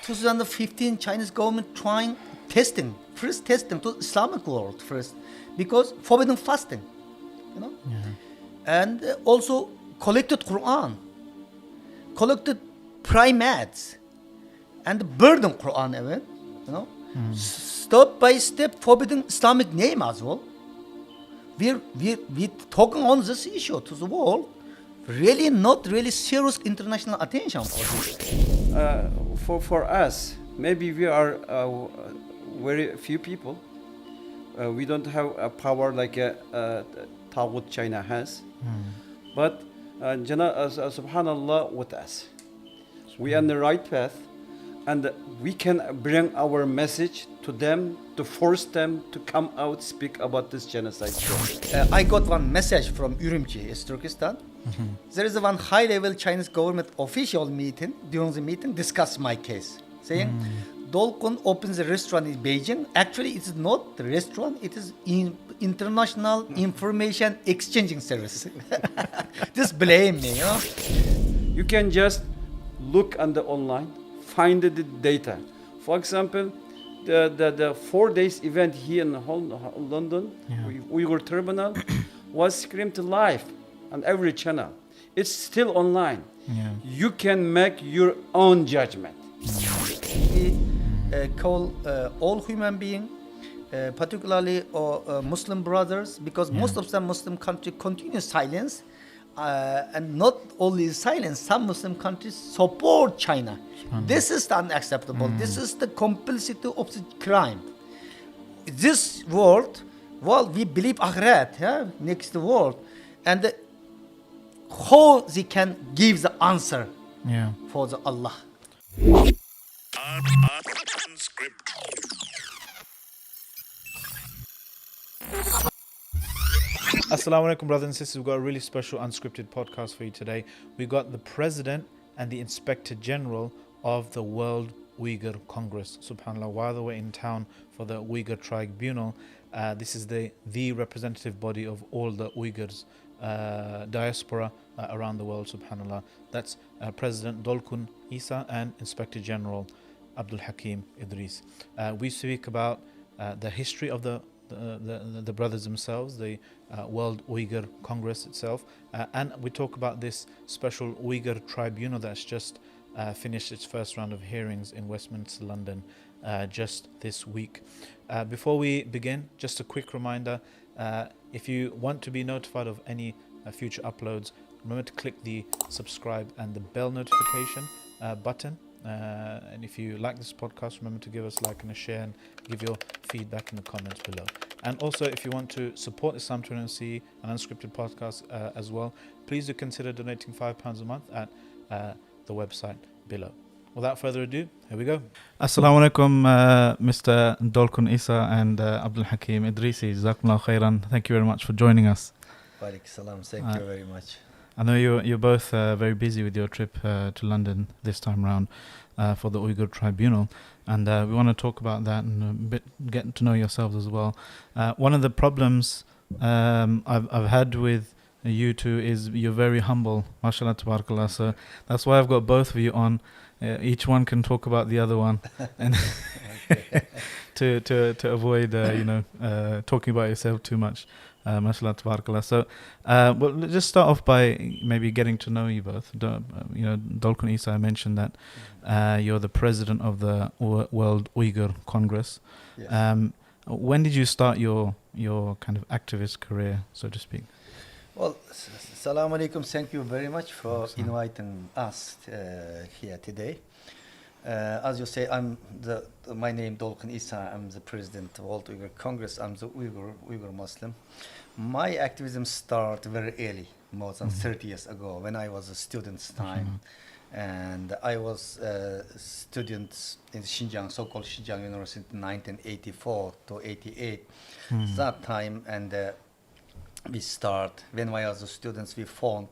2015 Chinese government trying first testing to Islamic world first, because forbidden fasting, you know, and also collected Quran, collected primates, and burden Quran even, you know, step by step forbidden Islamic name as well. We're talking on this issue to the world. Really not really serious international attention for this. For us, maybe we are very few people. We don't have a power like Tawud China has. But subhanallah with us. We are on the right path, and we can bring our message to them to force them to come out, speak about this genocide. I got one message from Ürümqi, East Turkestan. There is one high-level Chinese government official meeting. During the meeting, discuss my case, saying Dolkun opens a restaurant in Beijing. Actually, it is not a restaurant. It is international information exchanging service. Just blame me, you know. You can just look on the online, find the data. For example, the 4 days event here in London, Uyghur terminal, was screamed live on every channel. It's still online. You can make your own judgment. We call all human beings, particularly Muslim brothers, because most of the Muslim countries continue silence, and not only silence, some Muslim countries support China. This is unacceptable. This is the complicity of the crime. This world, well, we believe Akhirat, next world, and how they can give the answer for the Allah. Assalamu alaikum, brothers and sisters. We've got a really special unscripted podcast for you today. We got the president and the inspector general of the World Uyghur Congress. Subhanallah, while they were in town for the Uyghur Tribunal, this is the representative body of all the Uyghurs diaspora around the world. Subhanallah, that's President Dolkun Isa and Inspector General Abdul Hakim Idris. We speak about the history of the brothers themselves, the World Uyghur Congress itself, and we talk about this special Uyghur tribunal that's just finished its first round of hearings in Westminster, London, just this week. Before we begin, just a quick reminder, if you want to be notified of any future uploads, remember to click the subscribe and the bell notification button. And if you like this podcast, remember to give us a like and a share, and give your feedback in the comments below. And also, if you want to support Islam 2C, an unscripted podcast as well, please do consider donating £5 a month at the website below. Without further ado, here we go. Assalamu alaikum, Mr. Dolkun Isa and Abdul Hakim Idrisi. Jazakumullah khairan. Thank you very much for joining us. Wa alaikum salam. Thank you very much. I know you're both very busy with your trip to London this time around for the Uyghur Tribunal, and we want to talk about that and a bit get to know yourselves as well. One of the problems I've had with you two is you're very humble, mashallah tabarakallah. So that's why I've got both of you on. Each one can talk about the other one, and to avoid talking about yourself too much. Mashallah tabarakallah. So well, let's just start off by maybe getting to know you both. Dolkun Isa, I mentioned that you're the president of the World Uyghur Congress. Yes. When did you start your kind of activist career, so to speak? Well, Assalamu alaikum. Thank you very much for inviting us here today. As you say, my name Dolkun Isa. I'm the president of World Uyghur Congress. I'm the Uyghur Muslim. My activism started very early, more than 30 years ago, when I was a student's time. And I was a student in Xinjiang, so-called Xinjiang University, 1984 to 88. That time, and we start, when I was a student, we formed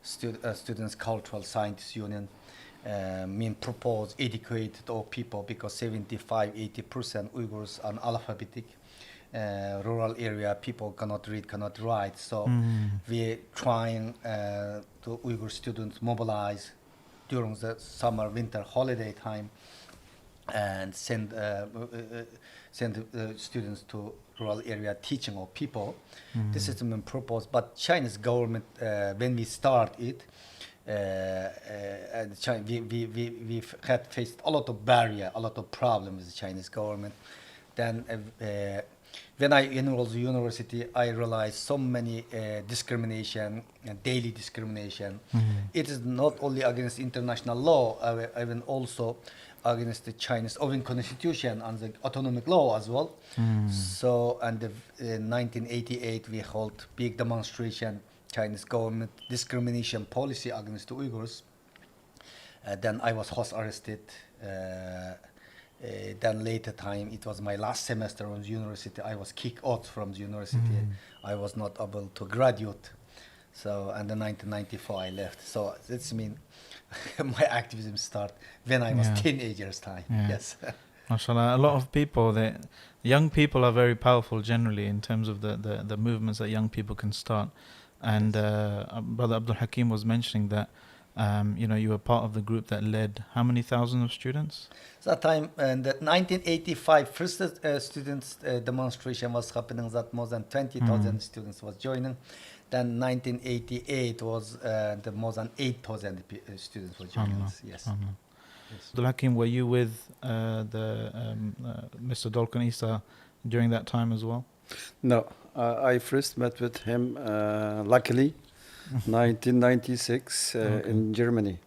Students Cultural Scientists Union. Propose educate all people, because 75-80% Uyghurs are analphabetic. Rural area people cannot read, cannot write. So we're trying to Uyghur students mobilize during the summer, winter holiday time and send students to rural area teaching of people. This is the main purpose. But Chinese government, when we start it, and China, we've had faced a lot of barrier, a lot of problems with the Chinese government. Then when I enrolled the university, I realized so many discrimination and daily discrimination. It is not only against international law, even also against the Chinese own constitution and the autonomic law as well. So, and in 1988, we held big demonstration, Chinese government discrimination policy against the Uyghurs. Then I was house arrested. Then later time, it was my last semester on the university. I was kicked out from the university. I was not able to graduate. So, and in 1994 I left. So that's mean my activism start when I was teenagers time. Yes. MashaAllah, a lot of people, young people are very powerful generally in terms of the movements that young people can start. And Brother Abdul Hakim was mentioning that you were part of the group that led how many thousands of students? That time, in the 1985, first students demonstration was happening. That more than 20,000 students was joining. Then 1988 was the more than 8,000 students were joining us. Yes. Abdul Hakim, were you with Mr. Dolkun Isa during that time as well? No, I first met with him, luckily, 1996 in Germany.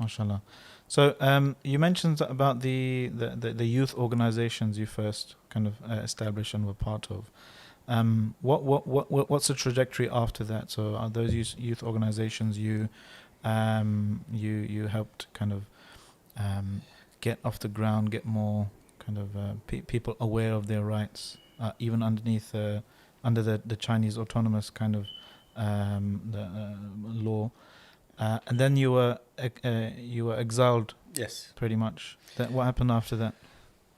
MashaAllah. So you mentioned about the youth organizations you first kind of established and were part of. What's the trajectory after that? So are those youth organizations you helped kind of get off the ground, get more kind of people aware of their rights, even underneath under the Chinese autonomous kind of law, and then you were exiled. Yes. Pretty much. What happened after that?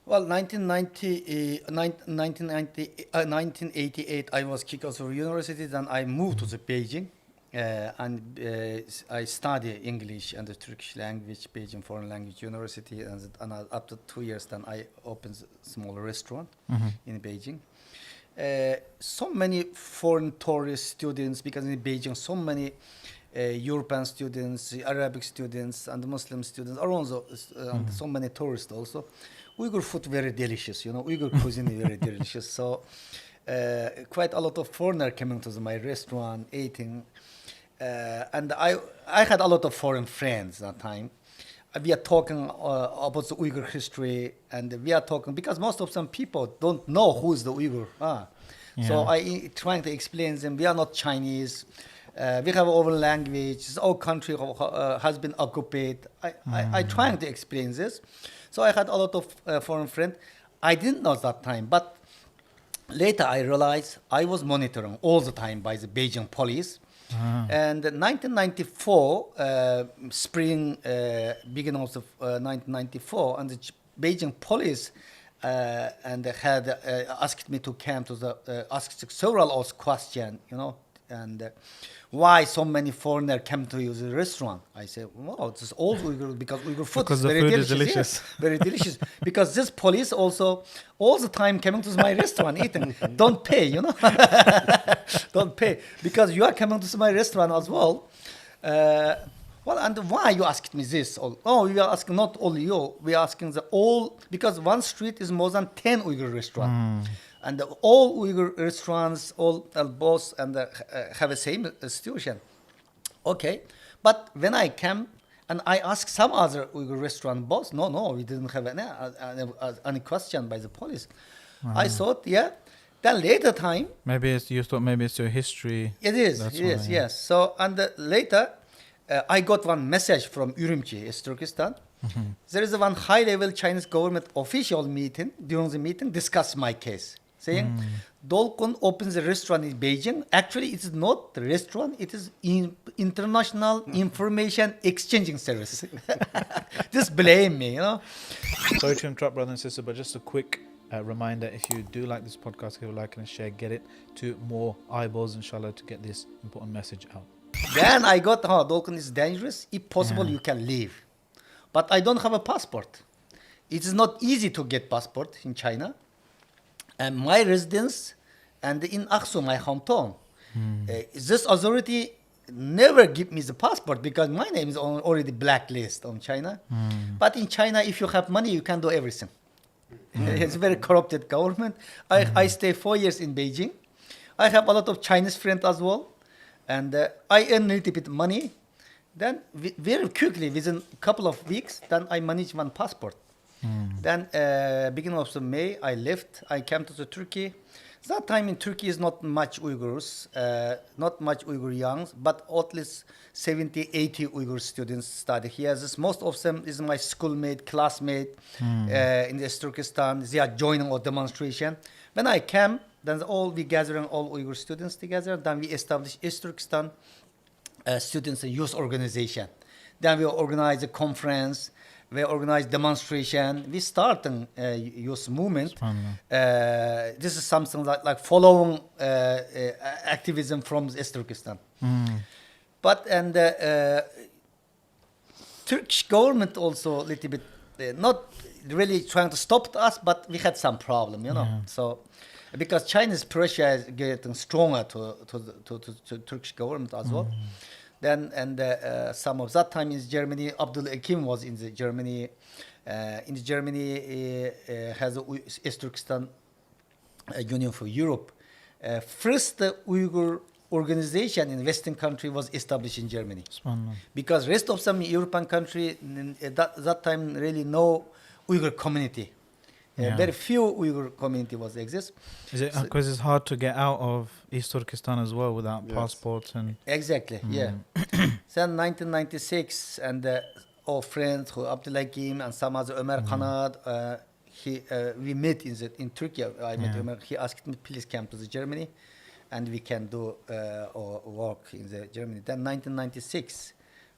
Well, 1988, I was kicked out of university. Then I moved to the Beijing, and I studied English and the Turkish language, Beijing Foreign Language University. And after 2 years, then I opened a small restaurant in Beijing. So many foreign tourist students, because in Beijing, so many European students, Arabic students, and Muslim students, and so many tourists also. Uyghur food very delicious, Uyghur cuisine is very delicious. So quite a lot of foreigners coming to my restaurant, eating. And I had a lot of foreign friends that time. We are talking about the Uyghur history, and we are talking, because most of some people don't know who is the Uyghur. So I trying to explain them, we are not Chinese. We have our own language. Our country has been occupied. I trying to explain this. So I had a lot of foreign friends. I didn't know that time, but later I realized I was monitoring all the time by the Beijing police. And in 1994, spring, beginning of 1994, and the Beijing police and had asked me to come to asked several questions, and why so many foreigners come to use the restaurant. I said, wow, it's all Uyghur, because Uyghur food is very delicious. Yes, very delicious. Because this police also all the time coming to my restaurant eating. Don't pay, Don't pay. Because you are coming to my restaurant as well. Well, and why you asked me this? Oh, we are asking not only you, we are asking because one street is more than 10 Uyghur restaurants. And all Uyghur restaurants, all boss, and have the same situation. Okay, but when I came and I asked some other Uyghur restaurant boss, no, we didn't have any question by the police. I thought, Then later time, you thought maybe it's your history. It is, yes. So and later, I got one message from Ürümqi, East Turkestan. There is one high-level Chinese government official meeting. During the meeting, discuss my case, saying Dolkun opens a restaurant in Beijing. Actually, it is not the restaurant. It is international information exchanging service. Just blame me, Sorry to interrupt, brother and sister, but just a quick reminder, if you do like this podcast, give a like and a share, get it to more eyeballs, inshallah, to get this important message out. Then I got, Dolkun is dangerous. If possible, you can leave. But I don't have a passport. it is not easy to get passport in China. And my residence, and in Aksu, my hometown, this authority never give me the passport because my name is on already blacklist on China. But in China, if you have money, you can do everything. It's a very corrupted government. I stay 4 years in Beijing. I have a lot of Chinese friends as well, and I earn a little bit money. Then very quickly, within a couple of weeks, then I manage one passport. Then beginning of the May, I left. I came to the Turkey. That time in Turkey is not much Uyghurs, not much Uyghur youngs, but at least 70, 80 Uyghur students study here. Most of them is my schoolmate, classmate in the East Turkestan. They are joining our demonstration. When I came, then we gathering all Uyghur students together. Then we established East Turkestan Students and Youth Organization. Then we organize a conference. We organize demonstration. We start a youth movement. This is something like following activism from East Turkestan. But Turkish government also a little bit not really trying to stop us, but we had some problem, you know. So because Chinese pressure is getting stronger to Turkish government as well. Then some of that time in Germany, Abdul Hakim was in the Germany. In Germany has a East Turkestan Union for Europe. First Uyghur organization in Western country was established in Germany. Because rest of some European country that time really no Uyghur community. Very few Uyghur community was exist. Is it because it's hard to get out of East Turkestan as well without passports and? Exactly. Yeah. Then 1996, and our friends who Abdul Hakim and some other Ömer Kanat, we met in Turkey. I met Ömer. He asked me, please come to the Germany, and we can do our work in the Germany. Then 1996,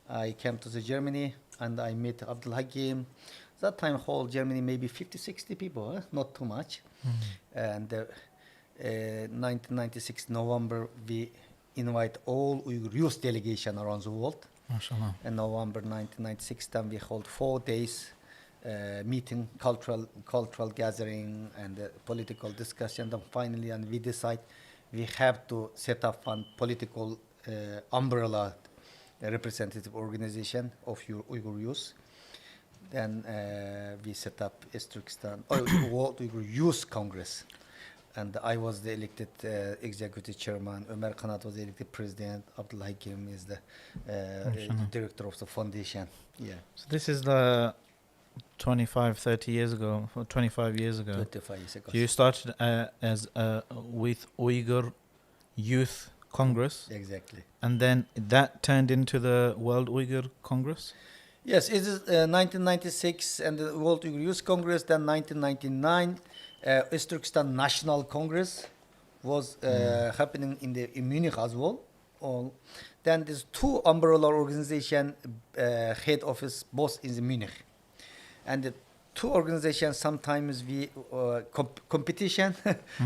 I came to the Germany and I met Abdul Hakim. That time whole Germany maybe 50, 60 people, not too much. And 1996 November we invite all Uyghur youth delegation around the world. MashaAllah. In November 1996 then we hold 4 days meeting, cultural gathering and political discussion. Then finally and we decide we have to set up one political umbrella representative organization of Uyghur youth. Then we set up East Turkestan World Uyghur Youth Congress, and I was the elected executive chairman. Ömer Kanat was the elected president. Abdul Hakim is the director of the foundation. Yeah. So this is the 30 years ago, 25 years ago. 25 years ago. So you started as with Uyghur Youth Congress. Exactly. And then that turned into the World Uyghur Congress? Yes, it is 1996 and the World Uyghur Youth Congress. Then 1999, East Turkestan National Congress was happening in Munich as well. Then there's 2 umbrella organization head office both in the Munich, and the 2 organizations sometimes we competition,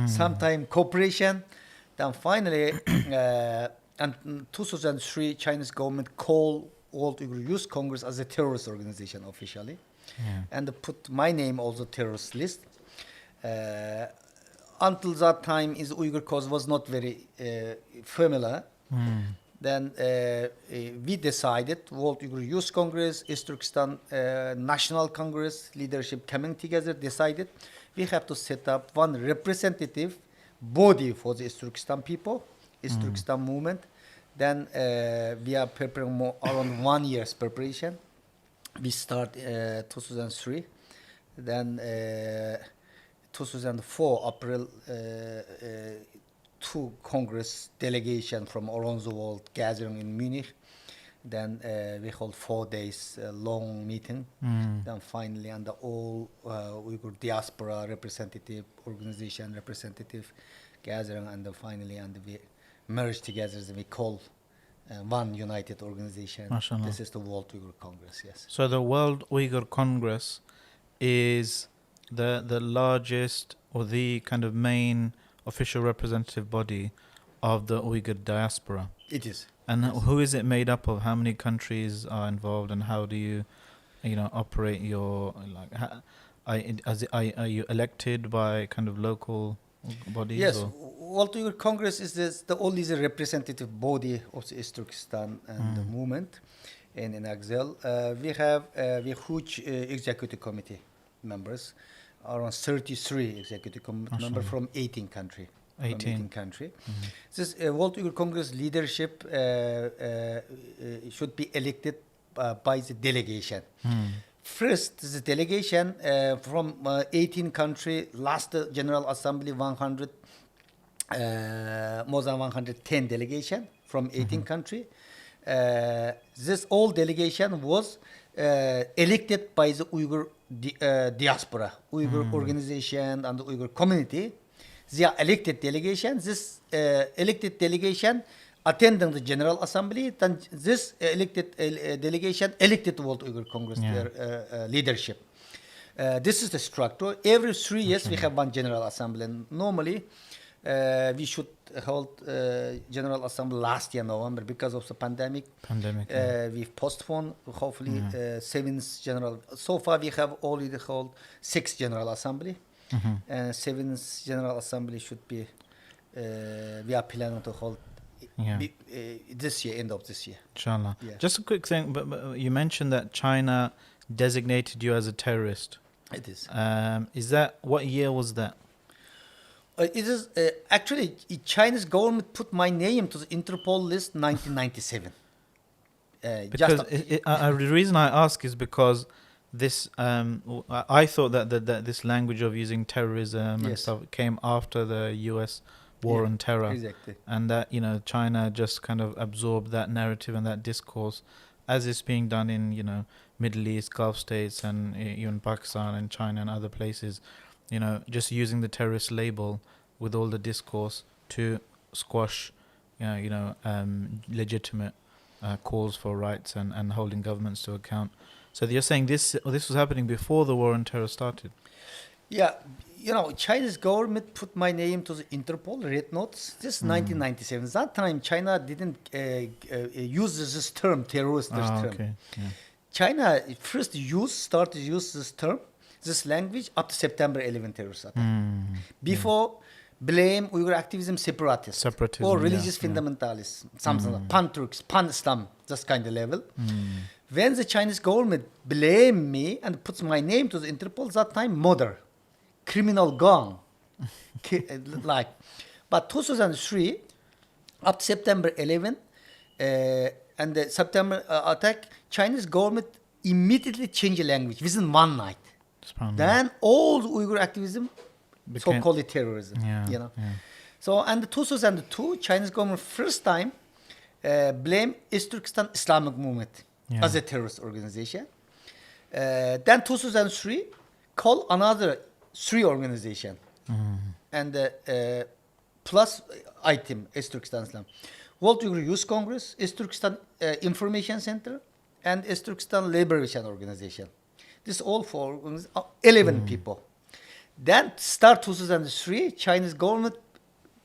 sometimes cooperation. Then finally, in 2003, Chinese government called World Uyghur Youth Congress as a terrorist organization officially, and put my name also terrorist list. Until that time, is Uyghur cause was not very familiar. Then we decided World Uyghur Youth Congress, East Turkestan National Congress leadership coming together decided we have to set up one representative body for the East Turkestan people, East Turkestan movement. Then we are preparing around 1 year's preparation. We start 2003. Then 2004 April, 2 Congress delegation from around the world gathering in Munich. Then we hold 4 days long meeting. Then finally, under all Uyghur diaspora representative organization representative gathering, and then finally, and we merge together. And we call one united organization. MashaAllah. This is the World Uyghur Congress. Yes. So the World Uyghur Congress is the largest or the kind of main official representative body of the Uyghur diaspora. It is. And who is it made up of? How many countries are involved, and how do you operate your Are you elected by kind of local bodies? Yes, Or? World Uyghur Congress is the only the representative body of the East Turkestan and the movement. And in Axel, we have huge executive committee members, around 33 executive committee members from 18 country. 18 country. This World Uyghur Congress leadership should be elected by the delegation. First, the delegation from 18 country, last General Assembly 100, more than 110 delegation from 18 country. This all delegation was elected by the Uyghur diaspora, Uyghur organization and the Uyghur community. They are elected delegation. This elected delegation attending the General Assembly, then this elected delegation elected the World Uyghur Congress their leadership. This is the structure. Every 3 years we have one General Assembly. And normally we should hold General Assembly last year November because of the pandemic. We've postponed. Hopefully 7th General. So far we have already held 6th General Assembly. 7th General Assembly should be. We are planning to hold. This year, end of this year. Inshallah. Yeah. Just a quick thing, but you mentioned that China designated you as a terrorist. It is. Is that, what year was that? It is actually Chinese government put my name to the Interpol list 1997. Because the reason I ask is because this I thought that this language of using terrorism and stuff came after the US war on terror. Exactly. And that, you know, China just kind of absorbed that narrative and that discourse as it's being done in, you know, Middle East, Gulf states and even Pakistan and China and other places, you know, just using the terrorist label with all the discourse to squash, legitimate calls for rights and holding governments to account. So you're saying this was happening before the war on terror started? Yeah, you know, Chinese government put my name to the Interpol red notes. This is 1997. That time China didn't use this term, terrorist term. Okay. Yeah. China first started to use this term, this language after September 11 terrorist attack. Before, blame Uyghur activism separatism or religious fundamentalists, something like pan-Turks, pan-Islam, this kind of level. When the Chinese government blame me and puts my name to the Interpol, that time murder, criminal gone, like. But 2003, after September 11 and the September attack, Chinese government immediately changed the language within one night. Then all Uyghur activism, so-called terrorism. So, and 2002, Chinese government first time blame East Turkestan Islamic movement as a terrorist organization. Then 2003, call another 3 organization and plus item East Turkestan Islam. World Uyghur Youth Congress, East Turkestan Information Center, and East Turkestan Liberation Organization. This all 4 11 people. Then start 2003, Chinese government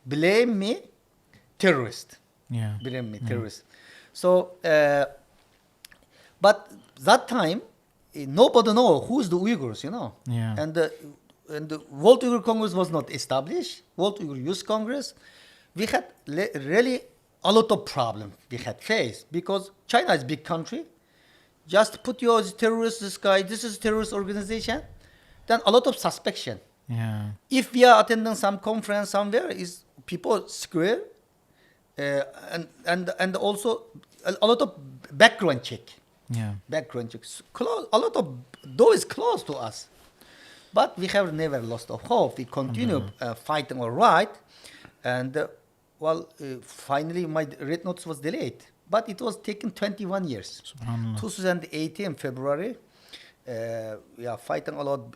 blame me terrorist. Blame me terrorist. So, but that time nobody know who's the Uyghurs, you know. And the World Uyghur Congress was not established. World Uyghur Youth Congress, we had really a lot of problems we had faced because China is a big country. Just put you as a terrorist, this is a terrorist organization, then a lot of suspicion. If we are attending some conference somewhere, is people square, and also a lot of background check. Background checks. A lot of door is closed to us, but we have never lost of hope. We continue fighting all right, and finally my red notice was delayed. But it was taken 21 years. 2018 February, we are fighting a lot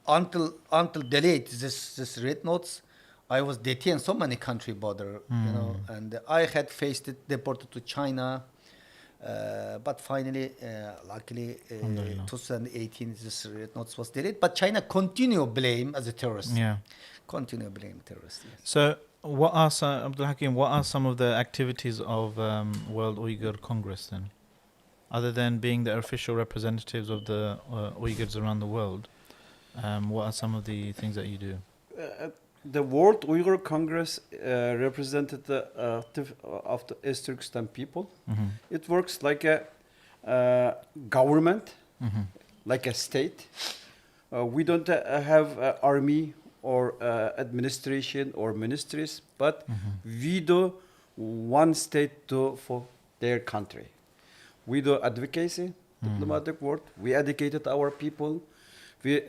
until delayed this red notes. I was detained so many country border, you know, and I had faced it, deported to China. But finally, luckily, 2018 this red notes was delayed. But China continue blame as a terrorist. Continue blame terrorist. Yes. So. What are some of the activities of World Uyghur Congress then, other than being the official representatives of the Uyghurs around the world? What are some of the things that you do? The World Uyghur Congress representative of the East Turkestan people. Mm-hmm. It works like a government, Mm-hmm. like a state. We don't have army or administration or ministries, but we do one state do for their country. We do advocacy, diplomatic work. We educated our people. We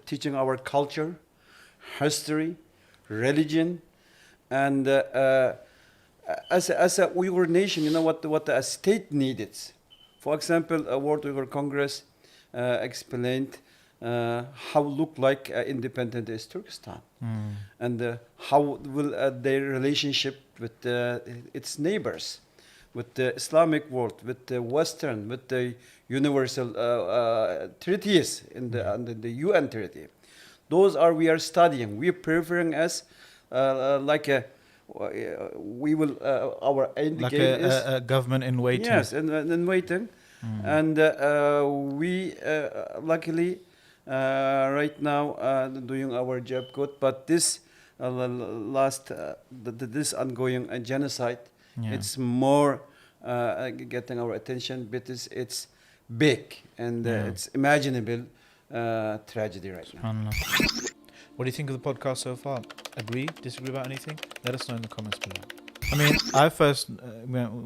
teaching our culture, history, religion, and as a Uyghur nation, you know what a state needed. For example, a World Uyghur Congress explained how look like independent East Turkestan, and how will their relationship with its neighbors, with the Islamic world, with the Western, with the universal treaties in under the UN treaty. Those are we are studying. We are preferring as like a we will our end Like game is a government in waiting. yes, and waiting, and we luckily right now doing our job good. But this last this ongoing genocide, Yeah. it's more getting our attention because it's big and Yeah. it's imaginable tragedy right now. SubhanAllah. What do you think of the podcast so far? Agree? Disagree about anything? Let us know in the comments below. I mean,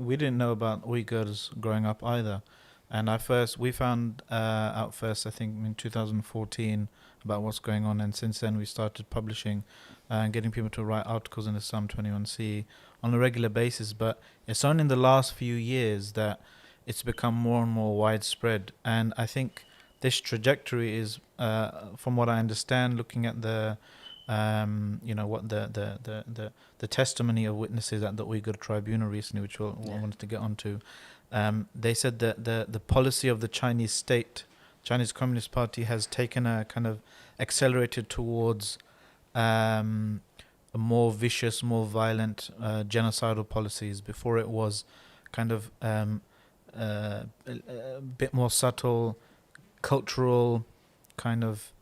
we didn't know about Uyghurs growing up either. And we found out first, I think, in 2014 about what's going on. And since then, we started publishing and getting people to write articles in Islam 21C on a regular basis. But it's only in the last few years that it's become more and more widespread. And I think this trajectory is, from what I understand, looking at the the testimony of witnesses at the Uyghur tribunal recently, which I wanted to get onto. They said that the policy of the Chinese state, Chinese Communist Party, has taken a kind of accelerated towards a more vicious, more violent genocidal policies. Before it was kind of a bit more subtle, cultural kind of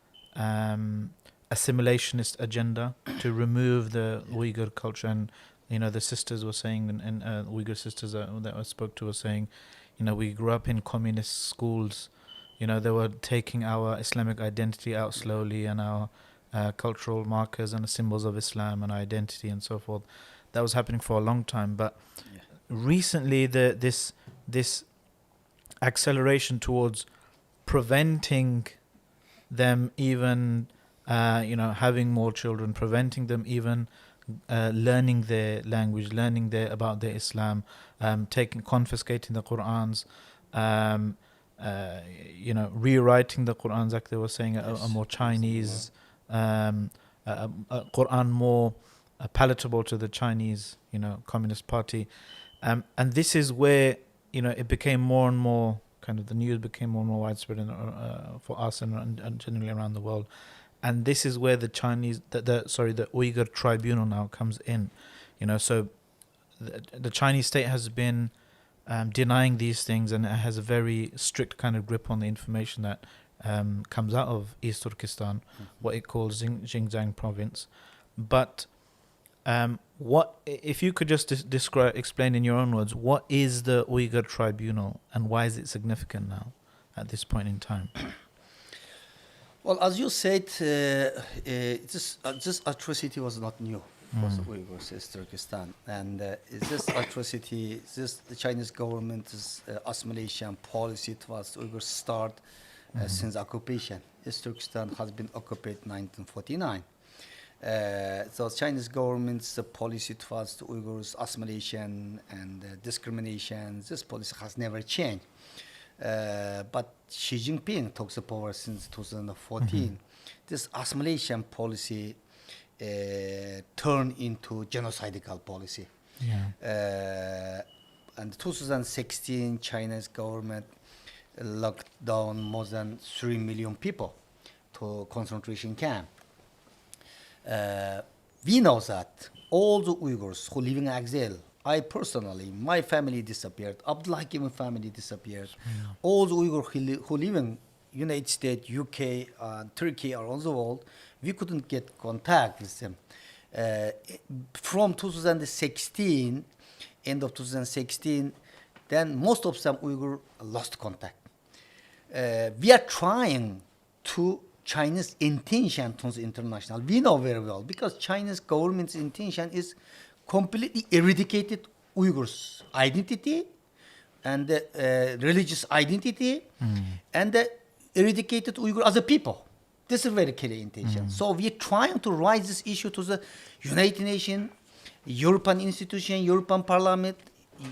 assimilationist agenda to remove the Uyghur culture. And the sisters were saying, and Uyghur sisters that I spoke to were saying, we grew up in communist schools. They were taking our Islamic identity out slowly, and our cultural markers and the symbols of Islam and identity and so forth. That was happening for a long time, but recently this acceleration towards preventing them even having more children, preventing them even learning their language, learning about their Islam, confiscating the Qur'ans, rewriting the Qur'ans, like they were saying, a more Chinese a Qur'an more palatable to the Chinese Communist Party, and this is where it became more and more kind of, the news became more and more widespread for us and generally around the world. And this is where the Uyghur tribunal now comes in. So the Chinese state has been denying these things, and it has a very strict kind of grip on the information that comes out of East Turkestan, what it calls Xinjiang province. But what if you could just explain in your own words, what is the Uyghur tribunal and why is it significant now at this point in time? Well, as you said, this atrocity was not new for the Uyghurs, East Turkestan. And this atrocity, the Chinese government's assimilation policy towards Uyghurs start since occupation. East Turkestan has been occupied in 1949. So Chinese government's policy towards the Uyghurs, assimilation and discrimination, this policy has never changed. But Xi Jinping took the power since 2014. This assimilation policy turned into genocidal policy. And 2016, China's government locked down more than 3 million people to concentration camp. We know that all the Uyghurs who live in exile, I personally, my family disappeared, Abdullah Hakim's family disappeared. All the Uyghurs who live in United States, UK, Turkey are on the world, we couldn't get contact with them. From 2016, end of 2016, then most of some Uyghur lost contact. We are trying to Chinese intention to the international. We know very well because Chinese government's intention is completely eradicated Uyghurs' identity and religious identity and eradicated Uyghur as a people. This is very clear intention. So we are trying to raise this issue to the United Nations, European institution, European Parliament,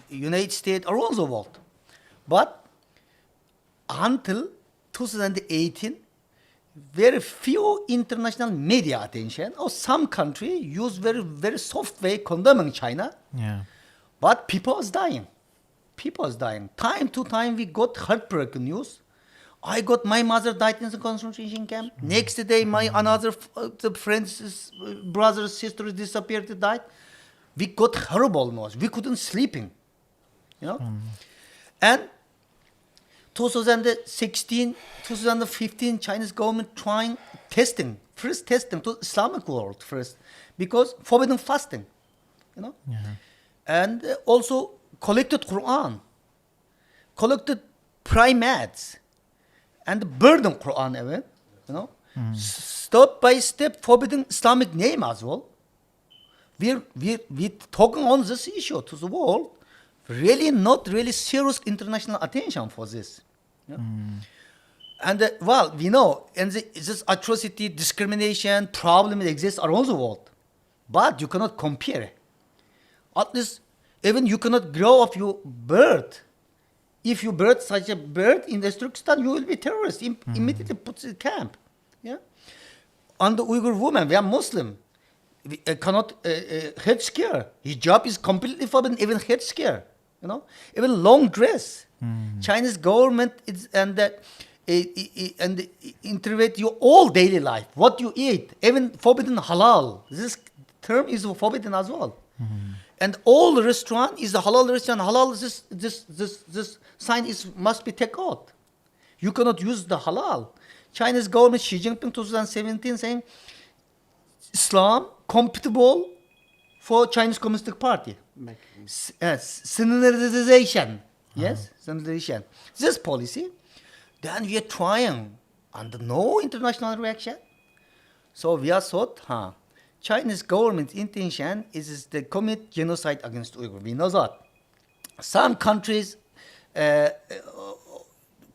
United States, around the world. But until 2018, very few international media attention or some country use very soft way condemning China. Yeah. But people is dying. People is dying. Time to time we got heartbreaking news. I got my mother died in the concentration camp. Next day my another the friends, brothers, sisters disappeared, died. We got horrible news. We couldn't sleeping. You know? And 2016, 2015, Chinese government trying first testing to Islamic world first, because forbidden fasting, you know, and also collected Quran, collected primates, and burden Quran even, you know, step by step forbidden Islamic name as well. We're talking on this issue to the world. Really not really serious international attention for this. Yeah? And well, we know, and this atrocity, discrimination, problem exists around the world. But you cannot compare it. At least, even you cannot grow up your bird. If you birth such a bird in East Turkestan, you will be terrorist. Immediately put in camp. Yeah? And the Uyghur woman, we are Muslim. We cannot head scare. Hijab is completely forbidden, even head scare. You know, even long dress. Chinese government is and intervene your all daily life. What you eat, even forbidden halal. This term is forbidden as well. And all restaurant is a halal restaurant. Halal. This sign must be taken out. You cannot use the halal. Chinese government Xi Jinping 2017 saying Islam compatible for Chinese Communist Party. Sterilization. Yes, sterilization. This policy, then we are trying under no international reaction. So we are thought, Chinese government's intention is to commit genocide against Uyghurs. We know that. Some countries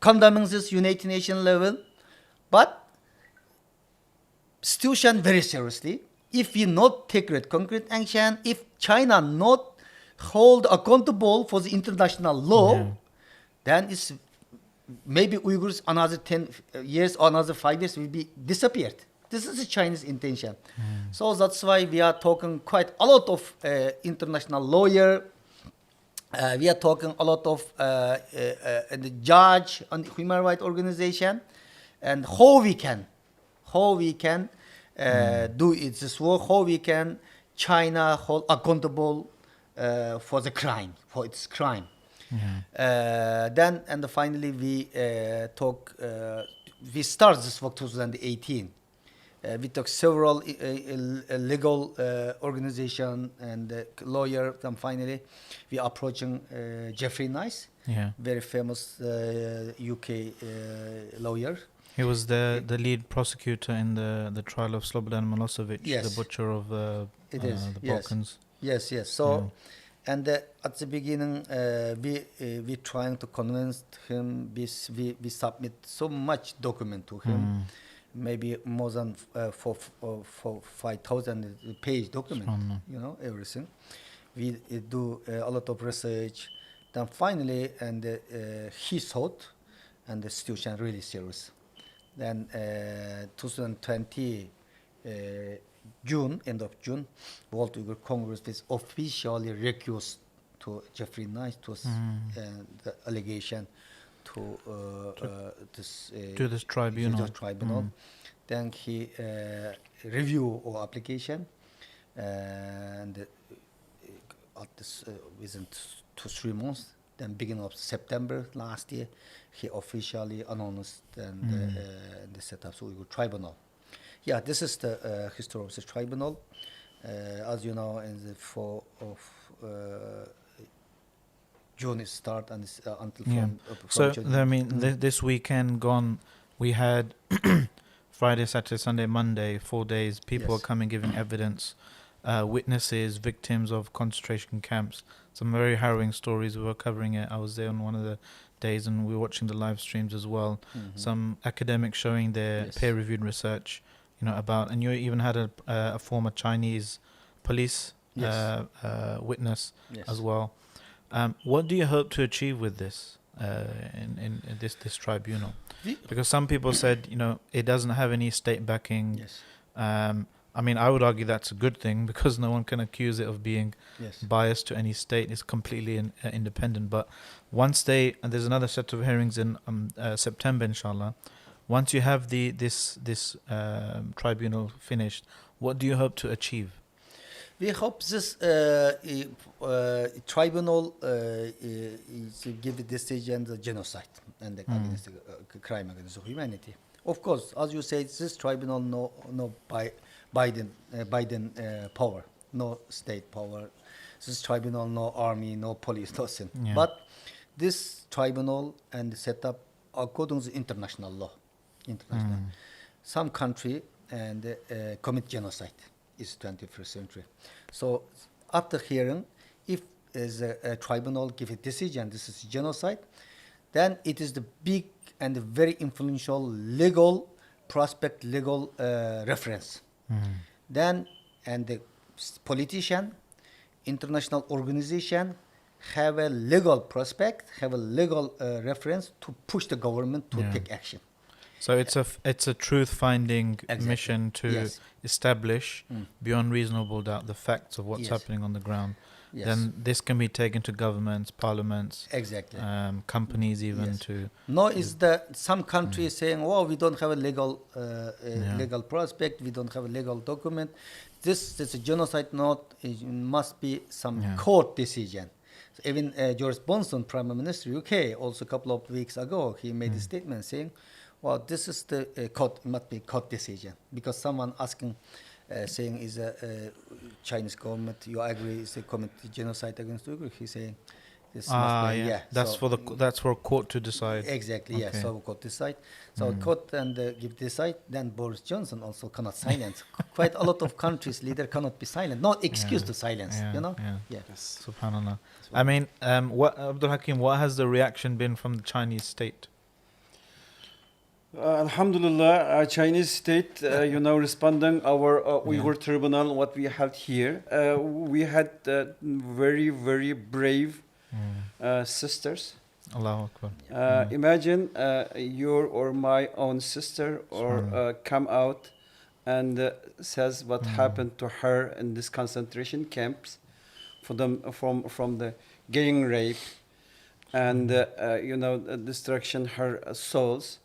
condemning this United Nations level, but situation very seriously. If we not take concrete action, if China not hold accountable for the international law, then it's maybe Uyghurs another 10 years or another 5 years will be disappeared. This is the Chinese intention. So that's why we are talking quite a lot of international lawyer. We are talking a lot of the judge and human rights organization, and how we can do this work, how we can China hold accountable for the crime, for its crime. Then and finally we we start this work 2018. We took several legal organization and lawyer. Then finally we are approaching Jeffrey Nice, very famous UK lawyer. He was the lead prosecutor in the trial of Slobodan Milosevic, the butcher of the Balkans. Yes. So, and at the beginning, we trying to convince him. We submit so much document to him, maybe more than 5,000 page document. You know, everything. We do a lot of research. Then finally, and he thought, and the situation really serious. Then 2020 June, end of June, World Uyghur Congress is officially recused to Jeffrey Nice to the allegation to this tribunal. Then he review our application, and at this within 2-3 months Then beginning of September last year, he officially announced the setup of Uyghur Tribunal. Yeah, this is the history of the tribunal. As you know, in the 4th of June it start and it's, until from So June. I mean, this weekend gone, we had Friday, Saturday, Sunday, Monday, 4 days. People Yes. are coming giving evidence, witnesses, victims of concentration camps. Some very harrowing stories. We were covering it. I was there on one of the days, and we were watching the live streams as well. Some academics showing their Yes. peer-reviewed research, about, and you even had a former Chinese police Yes. witness Yes. as well. What do you hope to achieve with this in this tribunal? Because some people said, it doesn't have any state backing. Yes. I mean, I would argue that's a good thing because no one can accuse it of being Yes. biased to any state. It's completely independent. But once and there's another set of hearings in September, inshallah. Once you have this tribunal finished, what do you hope to achieve? We hope this tribunal to give a decision the genocide and the against the crime against humanity. Of course, as you say, this tribunal no Biden power, no state power. This tribunal no army, no police, nothing. Yeah. But this tribunal and set up according to international law. Some country and commit genocide. Is 21st century. So after hearing, if a tribunal give a decision, this is genocide, then it is the big and very influential legal prospect, legal reference. Then and the politician, international organization have a legal prospect, have a legal reference to push the government to take action. So it's a truth-finding Exactly. mission to Yes. establish beyond reasonable doubt the facts of what's Yes. happening on the ground. Yes. Then this can be taken to governments, parliaments, Exactly. companies, even Yes. to. No, is that some countries saying, "Oh, we don't have a legal prospect, we don't have a legal document." This is a genocide. Not it must be some court decision. So even George Johnson, Prime Minister UK, also a couple of weeks ago, he made a statement saying, "Well, this is the court must be court decision," because someone asking. Saying is a Chinese government, you agree is a commit genocide against Uyghurs? He's saying this must be, That's so, that's for a court to decide. Exactly, Okay. yeah. So court decide. So court and give decide. Then Boris Johnson also cannot silence. Quite a lot of countries leader cannot be silent. No excuse to silence. Yeah. Subhanallah. I mean, what Abdul Hakim? What has the reaction been from the Chinese state? Alhamdulillah, Chinese state, responding our Uyghur tribunal, what we had here, we had very, very brave sisters. Allahu Akbar. Imagine your or my own sister or come out and says what happened to her in this concentration camps from the gang rape and destruction her souls.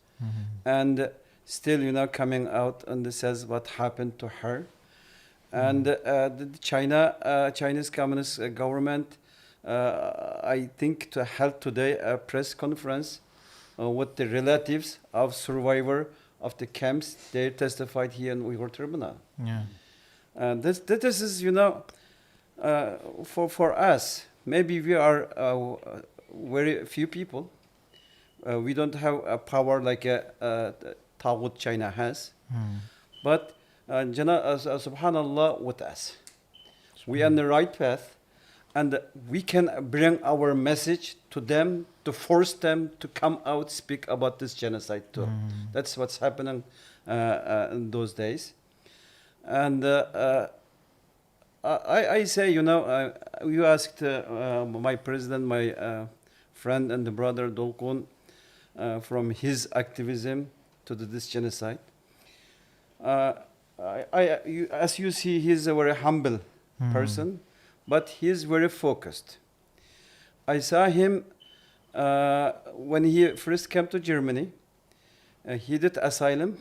And still, coming out and says what happened to her. And the Chinese Communist government, I think, to held today a press conference with the relatives of survivor of the camps. They testified here in Uyghur Tribunal. Yeah. This is, for us, maybe we are very few people. We don't have a power like Tawud China has. But subhanallah with us. We are on the right path and we can bring our message to them to force them to come out, speak about this genocide too. That's what's happening in those days. And I say, you asked my president, my friend and the brother Dolkun, from his activism to this genocide. As you see, he's a very humble person, but he's very focused. I saw him when he first came to Germany. He did asylum.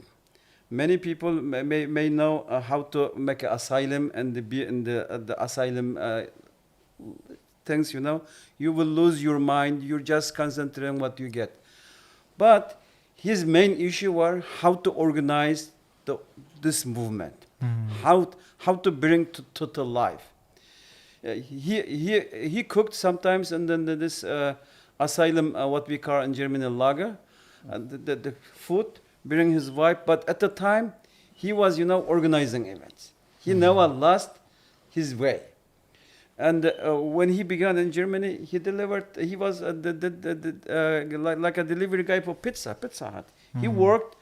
Many people may know how to make an asylum and be in the asylum things, you will lose your mind. You're just concentrating on what you get. But his main issue was how to organize this movement, how to bring to life. He cooked sometimes, and then this asylum, what we call in Germany lager, the food, bring his wife. But at the time, he was organizing events. He never lost his way. And when he began in Germany, he delivered. He was like a delivery guy for Pizza Hut. He worked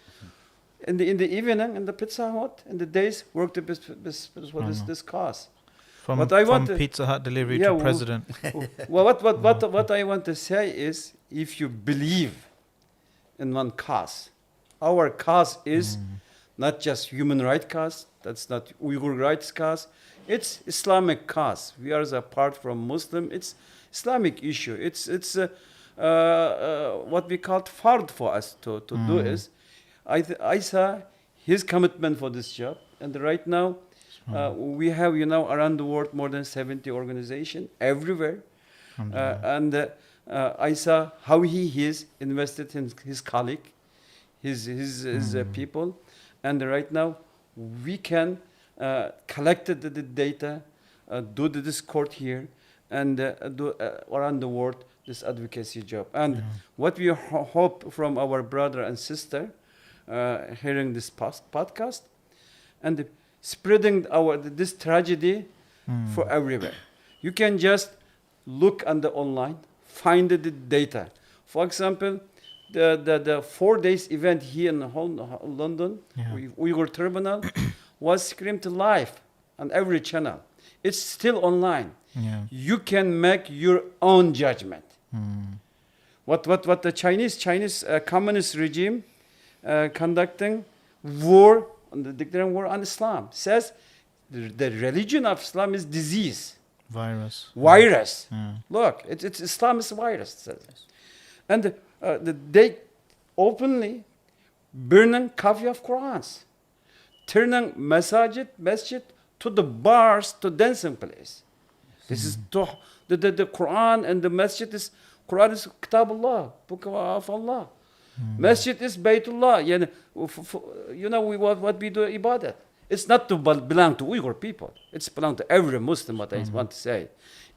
in the evening in the Pizza Hut. In the days, worked this cause. From What Pizza Hut delivery to president. Well, what I want to say is, if you believe in one cause, our cause is not just human rights cause. That's not Uyghur rights cause. It's Islamic cause. We are apart from Muslim. It's Islamic issue. It's what we call fard for us to do is. I saw his commitment for this job, and right now we have around the world more than 70 organizations everywhere, and I saw how he is invested in his colleague, his people, and right now we can collect the data, do the Discord here, and do around the world this advocacy job. And what we hope from our brother and sister hearing this podcast, and spreading this tragedy for everywhere. You can just look on the online, find the data. For example, the 4 days event here in London, Uyghur terminal, was streamed live on every channel. It's still online. You can make your own judgment. What the Chinese communist regime conducting war, declaring war on Islam, says the religion of Islam is disease, virus. Look, it's Islam is a virus, and they openly burning copy of Qurans, turning masjid to the bars, to dancing place. This is the Quran, and the masjid is Quran is Kitab Allah, Book of Allah. Masjid is Baytullah. What we do ibadat. It's not to belong to Uyghur people. It's belong to every Muslim. What I want to say,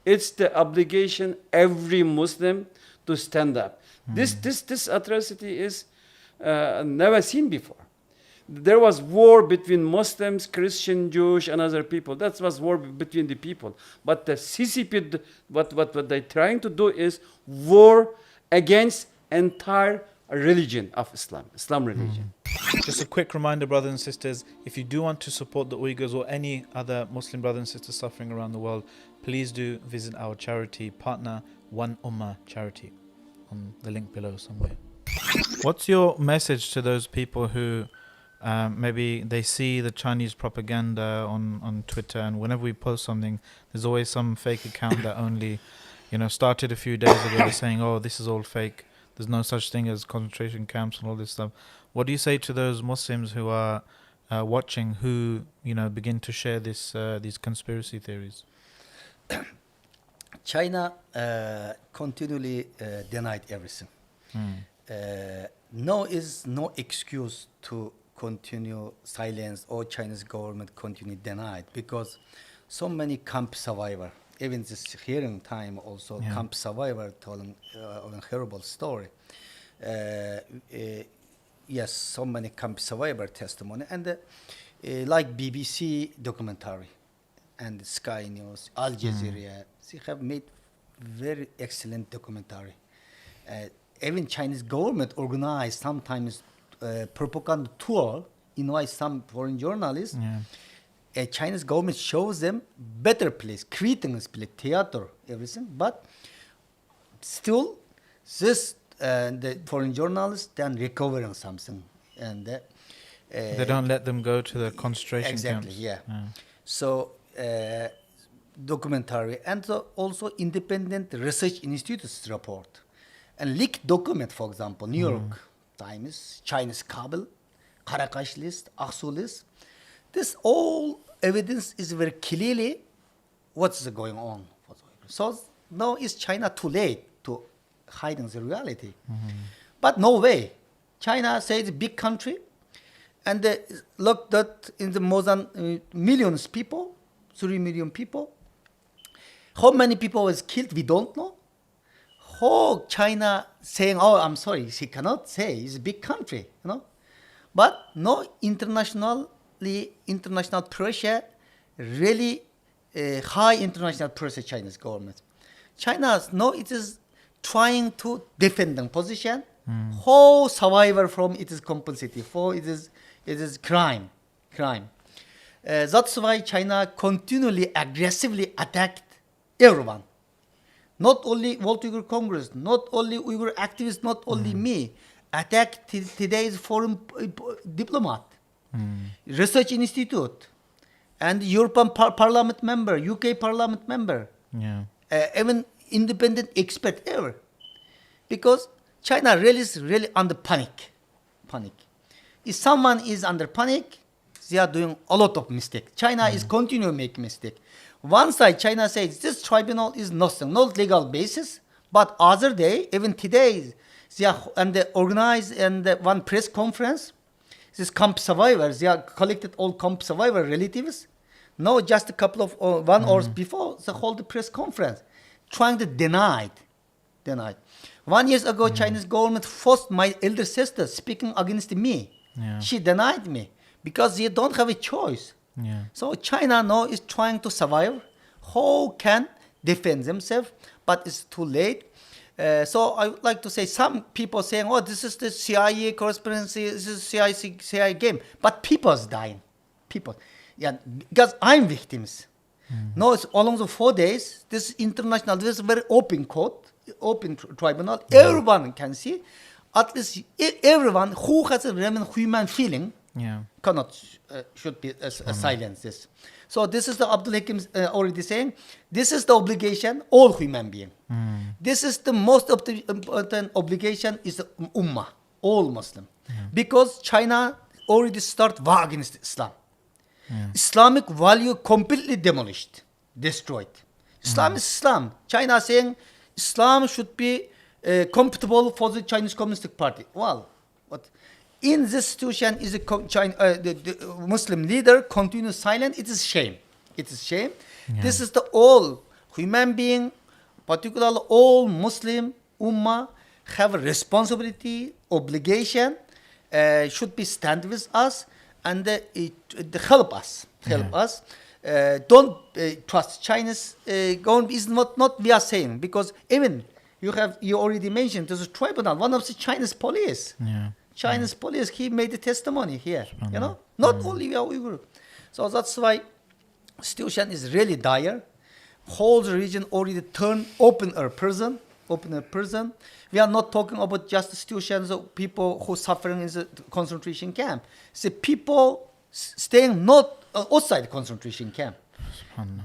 it's the obligation every Muslim to stand up. This atrocity is never seen before. There was war between Muslims, Christian, Jewish, and other people. That was war between the people. But the CCP, what they're trying to do is war against entire religion of Islam religion. Just a quick reminder, brothers and sisters, if you do want to support the Uyghurs or any other Muslim brothers and sisters suffering around the world, please do visit our charity partner, One Ummah Charity, on the link below somewhere. What's your message to those people who maybe they see the Chinese propaganda on Twitter, and whenever we post something, there's always some fake account that only, started a few days ago saying, oh, this is all fake. There's no such thing as concentration camps and all this stuff. What do you say to those Muslims who are watching, who begin to share these conspiracy theories? China continually denied everything. No excuse to continue silence, or Chinese government continue denied, because so many camp survivor, even this hearing time also, camp survivor telling a horrible story. Yes, so many camp survivor testimony, and like BBC documentary and Sky News, Al Jazeera, they have made very excellent documentary. Even Chinese government organized sometimes propaganda tour, invite some foreign journalists. Chinese government shows them better place, creating a place, theater, everything. But still, this the foreign journalists then recovering something, and they don't let them go to the concentration camps. Exactly, yeah. So documentary, and also independent research institutes report, and leaked document, for example, New York Times, Chinese Kabul, Karakash list, Aksu list. This all evidence is very clearly what's going on. So now is China too late to hiding the reality? But no way. China says big country, and look that in the more than millions people, 3 million people. How many people was killed? We don't know. How China saying, "Oh, I'm sorry," she cannot say. It's a big country, But no international pressure, really high international pressure. Chinese government, it is trying to defend the position. How survivor from it is complicity, for it is crime. That's why China continually aggressively attacked everyone. Not only World Uyghur Congress, not only Uyghur activists, not only me. Attacked today's foreign diplomat, research institute, and European Parliament member, UK Parliament member, even independent expert ever, because China is really under panic. If someone is under panic, they are doing a lot of mistake. China is continuing making mistake. One side, China says this tribunal is nothing, not legal basis, but other day, even today, they organized one press conference. These camp survivors, they are collected all camp survivor relatives. No, just a couple of 1 hours before, they hold the press conference, trying to deny. 1 year ago, Chinese government forced my elder sister speaking against me. She denied me because they don't have a choice. So China now is trying to survive. How can defend themselves? But it's too late. So I would like to say, some people saying, "Oh, this is the CIA conspiracy, this is CIA game," but people's dying, because I'm victims. No, it's along the 4 days. This international, this is very open court, open tribunal. Everyone can see. At least everyone who has a remnant human feeling should be silenced. This. So this is the Abdul Hakim already saying. This is the obligation all human being. This is the most important obligation is the ummah, all Muslim, because China already start war against Islam. Islamic value completely demolished, destroyed. Islam is Islam. China saying Islam should be compatible for the Chinese Communist Party. Well, but in this situation, is the Muslim leader continues silent. It is shame. This is the all human being, particularly all Muslim ummah, have a responsibility, obligation, should be stand with us and help us. Don't trust China's government is not we are saying, because even you already mentioned there's a tribunal, one of the Chinese police. Chinese police, he made a testimony here, not only we are Uyghur. So that's why situation is really dire. Whole region already turned open air prison. We are not talking about just situations of people who suffering in the concentration camp. It's the people staying not outside the concentration camp.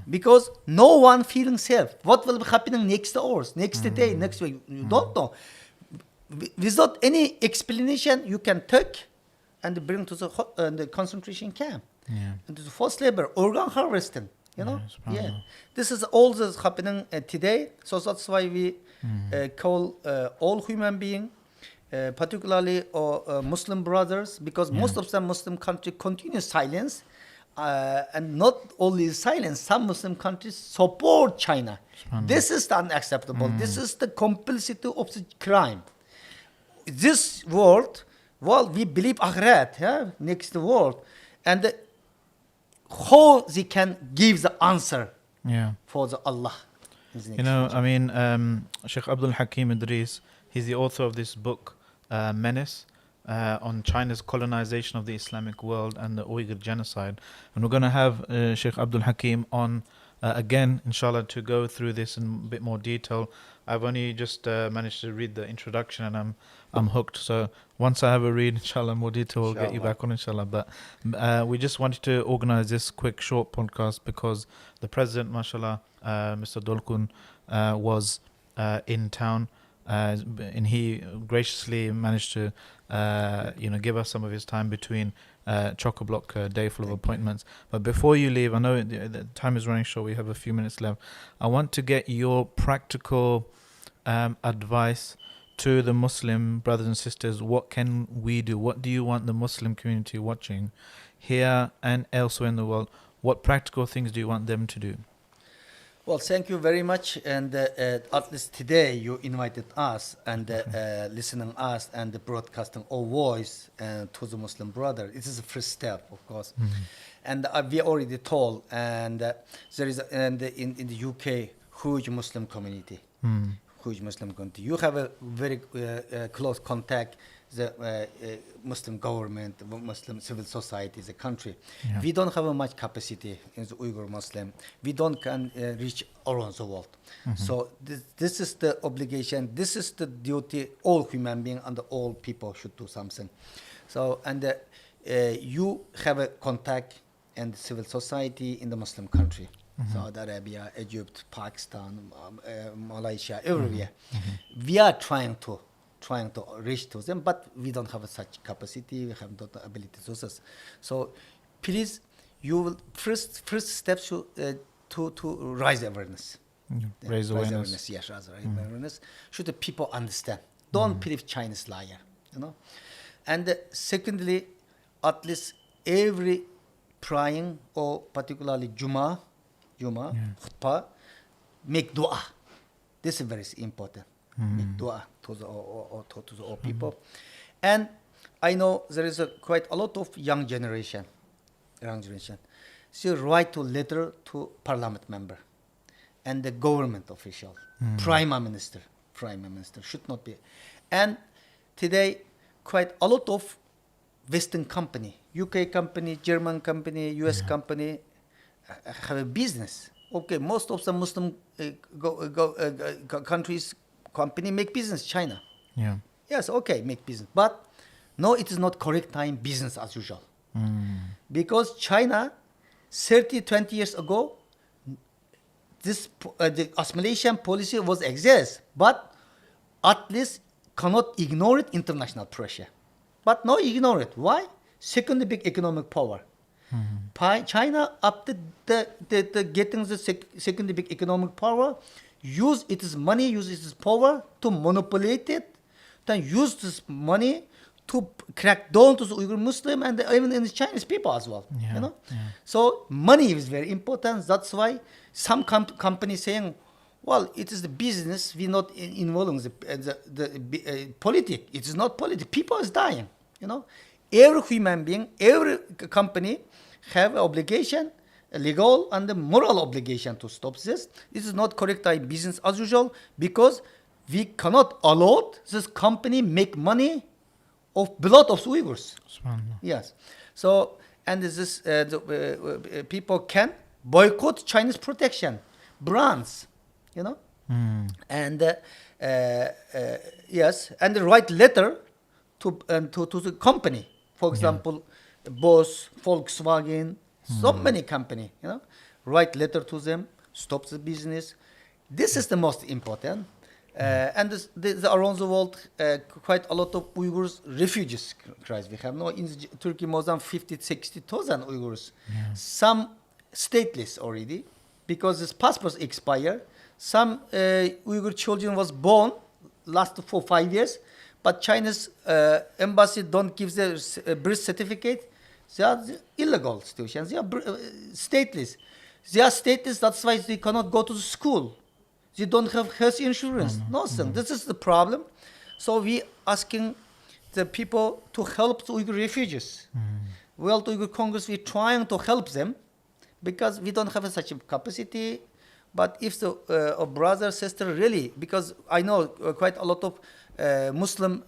Because no one feeling safe. What will be happening next hours, next day, next week? You don't know. Without any explanation, you can take and bring to the concentration camp. And to the forced labor, organ harvesting. This is all that's happening today. So that's why we call all human beings, particularly Muslim brothers, because most of the Muslim countries continue silence, and not only silence. Some Muslim countries support China. This is unacceptable. This is the complicity of the crime. This world, we believe akhirat, next world, and how they can give the answer for the Allah. Sheikh Abdul Hakim Idris, he's the author of this book, Menace, on China's colonization of the Islamic world and the Uyghur genocide. And we're going to have Sheikh Abdul Hakim on again, inshallah, to go through this in a bit more detail. I've only just managed to read the introduction and I'm hooked. So once I have a read, inshallah, more detail, we'll get you back on, inshallah. But we just wanted to organize this quick, short podcast because the president, mashallah, Mr. Dolkun, was in town. And he graciously managed to, give us some of his time between chock-a-block day full of appointments. But before you leave, I know the time is running short. We have a few minutes left. I want to get your practical advice to the Muslim brothers and sisters. What can we do? What do you want the Muslim community watching here and elsewhere in the world? What practical things do you want them to do? Well, thank you very much. And at least today you invited us and listening us and broadcasting our voice to the Muslim brother. It is the first step, of course. And we already told, and there is in the UK huge Muslim community. Huge Muslim community. You have a very close contact the Muslim government, Muslim civil society, the country. Yeah. We don't have much capacity in the Uyghur Muslim. We don't can reach around the world. So this is the obligation. This is the duty. All human beings and all people should do something. So and you have a contact and civil society in the Muslim country. Saudi Arabia, Egypt, Pakistan, Malaysia, everywhere. We are trying to reach to them, but we don't have such capacity. We have not the ability to do this. So, please, you will first step should to raise awareness. Raise awareness. Yes, raise awareness. Should the people understand? Don't believe Chinese liar, And secondly, at least every praying or particularly Juma, khutbah, make dua. This is very important. Make dua to the all people. And I know there is quite a lot of young generation. So write a letter to parliament member and the government official, prime minister should not be. And today, quite a lot of Western company, UK company, German company, US company have a business. Okay, most of the Muslim countries company make business. China. Yeah. Yes, okay, make business, but no, it is not correct time business as usual. Because China, 20 years ago, this the assimilation policy was exist, but at least cannot ignore it international pressure. But no, ignore it. Why? Second big economic power. China, after the getting the second big economic power, use its money, use its power to monopolize it, then use this money to crack down to the Uyghur Muslim and even in the Chinese people as well. So money is very important. That's why some companies saying, well, it is the business. We're not involving the politics. It is not politics. People is dying. Every human being, every company have an obligation, a legal and a moral obligation to stop this. This is not correct business as usual because we cannot allow this company make money of blood of Uyghurs. Yes. So, and this people can boycott Chinese protection brands, and yes, and write letter to the company. For example, Bosch, Volkswagen, so many company, write letter to them, stop the business. This is the most important. And around the world, quite a lot of Uyghurs refugees crisis. We have in Turkey more than 50,000-60,000 Uyghurs. Some stateless already because this passports expire. Some Uyghur children was born last 4-5 years, but China's embassy don't give their birth certificate. They are illegal situations. They are stateless. They are stateless. That's why they cannot go to the school. They don't have health insurance. Nothing. This is the problem. So we asking the people to help the Uyghur refugees. Well, the Uyghur Congress, we're trying to help them because we don't have such a capacity. But if the brother, sister really, because I know quite a lot of Muslim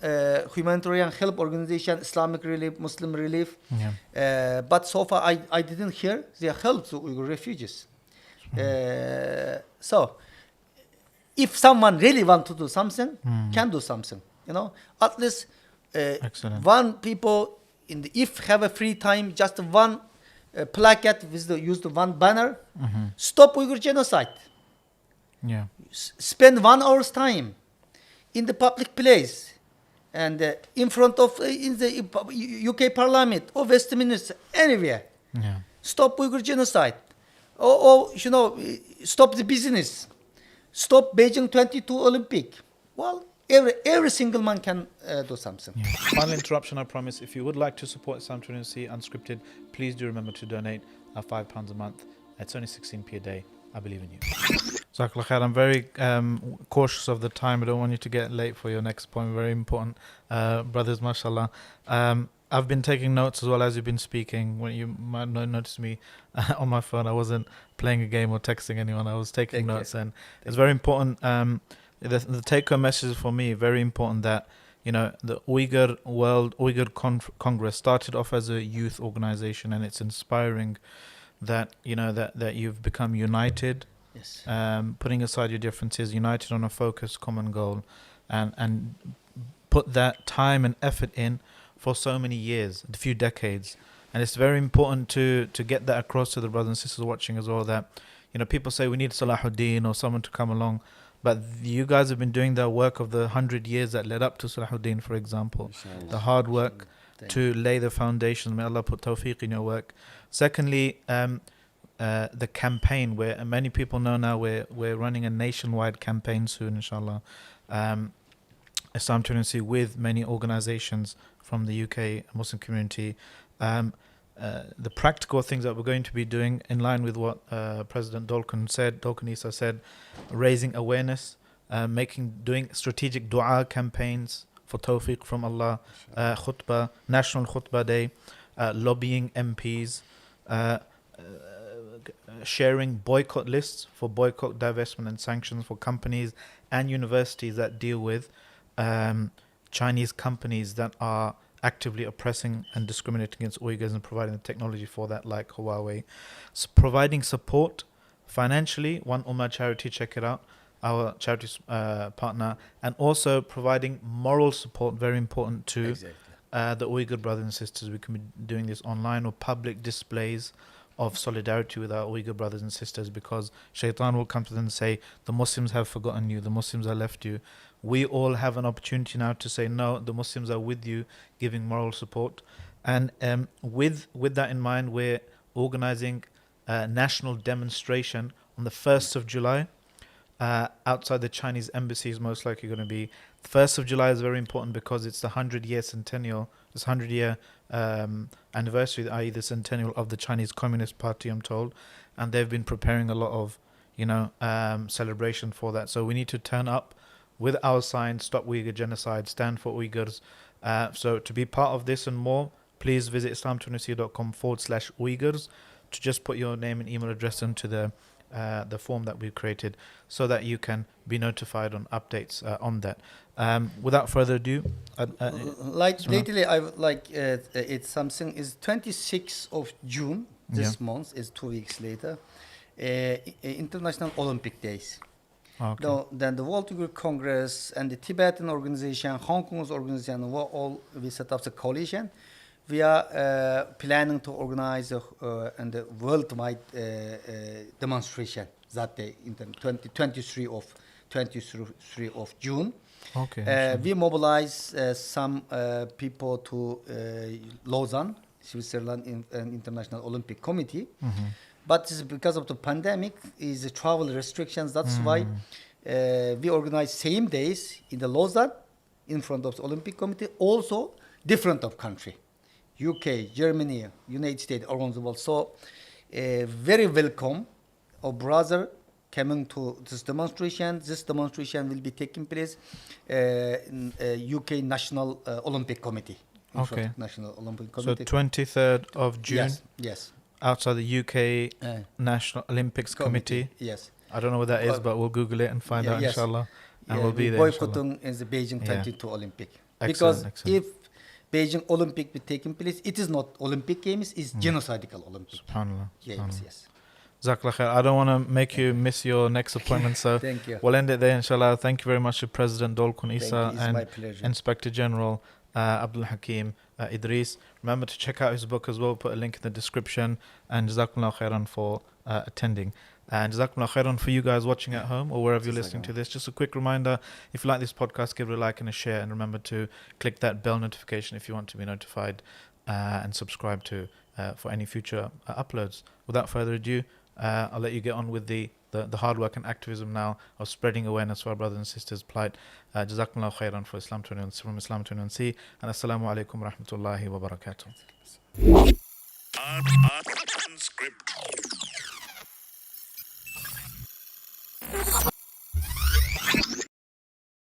humanitarian help organization, Islamic Relief, Muslim Relief. But so far I didn't hear they help the Uyghur refugees. So if someone really want to do something, can do something. At least one people if have a free time, just one placard with use the one banner. Stop Uyghur genocide. Spend 1 hour's time in the public place. and in front of in the UK Parliament or Westminster, anywhere. Yeah. Stop Uyghur genocide. Or stop the business. Stop Beijing 22 Olympic. Well, every single man can do something. Yeah. Final interruption, I promise. If you would like to support Islam 20 Unscripted, please do remember to donate £5 a month. It's only 16p a day. I believe in you. Jazakallah khair. I'm very cautious of the time. I don't want you to get late for your next point. Very important. Brothers, mashallah. I've been taking notes as well as you've been speaking. When you might not notice me on my phone, I wasn't playing a game or texting anyone. I was taking notes, and it's very important. The take-home message for me, very important that the Uyghur Congress started off as a youth organization, and it's inspiring that that you've become united. Yes. Putting aside your differences, united on a focused common goal, and put that time and effort in for so many years, a few decades. And it's very important to get that across to the brothers and sisters watching as well, that people say we need Salahuddin or someone to come along, but you guys have been doing the work of the 100 years that led up to Salahuddin, for example. The hard work to lay the foundation. May Allah put tawfiq in your work. Secondly, the campaign, where many people know now we're running a nationwide campaign soon, inshallah. Islam 20 with many organizations from the UK Muslim community. The practical things that we're going to be doing in line with what President Dolkun Isa said, raising awareness, doing strategic dua campaigns for tawfiq from Allah, khutbah, national khutbah day, lobbying MPs, sharing boycott lists for boycott, divestment and sanctions for companies and universities that deal with Chinese companies that are actively oppressing and discriminating against Uyghurs, and providing the technology for that, like Huawei. So providing support financially, One Ummah charity, check it out, our charity partner, and also providing moral support, very important to the Uyghur brothers and sisters. We can be doing this online or public displays of solidarity with our Uyghur brothers and sisters, because Shaitan will come to them and say, the Muslims have forgotten you, the Muslims have left you. We all have an opportunity now to say, no, the Muslims are with you, giving moral support. And with that in mind, we're organizing a national demonstration on the 1st of July outside the Chinese embassy is most likely going to be. 1st of July is very important because it's the 100-year centennial, this 100-year anniversary, i.e. the centennial of the Chinese Communist Party, I'm told. And they've been preparing a lot of, celebration for that. So we need to turn up with our sign, Stop Uyghur Genocide, Stand for Uyghurs. So to be part of this and more, please visit islam20.com/Uyghurs to just put your name and email address into the form that we've created, so that you can be notified on updates on that. Without further ado, lately I would like it's something is 26th of June this month, is 2 weeks later, International Olympic Days. Okay. Then the World Uyghur Congress and the Tibetan organization, Hong Kong's organization, we set up the coalition. We are planning to organize a worldwide demonstration that day, in the 23 of June. Okay. We mobilize some people to Lausanne, Switzerland, in an International Olympic Committee. Mm-hmm. But this is because of the pandemic, is the travel restrictions. That's why we organize same days in the Lausanne, in front of the Olympic Committee, also different of country, UK, Germany, United States, around the world. So very welcome, our brother coming to this demonstration. This demonstration will be taking place in UK National Olympic Committee. Okay. National Olympic Committee. So 23rd of June. Yes. Outside the UK National Olympics Committee. Yes. I don't know what that is, but we'll Google it and find out, inshallah. And we'll be there, boycotting in the Beijing 22 Olympic. Because if Beijing Olympic be taking place, it is not Olympic Games, it's genocidal Olympic SubhanAllah. Games, yes. Jazakallah khair. I don't want to make you miss your next appointment, so Thank you. We'll end it there, inshallah. Thank you very much to President Dolkun Isa It's and my pleasure. Inspector General Abdul Hakim Idris. Remember to check out his book as well. Put a link in the description. And Jazakallah khairan for attending. And Jazakumullah khairan for you guys watching at home or wherever you're listening to this. Just a quick reminder, if you like this podcast, give it a like and a share, and remember to click that bell notification if you want to be notified, and subscribe to for any future uploads. Without further ado, I'll let you get on with the hard work and activism now of spreading awareness for our brothers and sisters' plight. Jazakumullah khairan from Islam 21C, and Assalamu alaikum rahmatullahi wa barakatuh. Unscripted.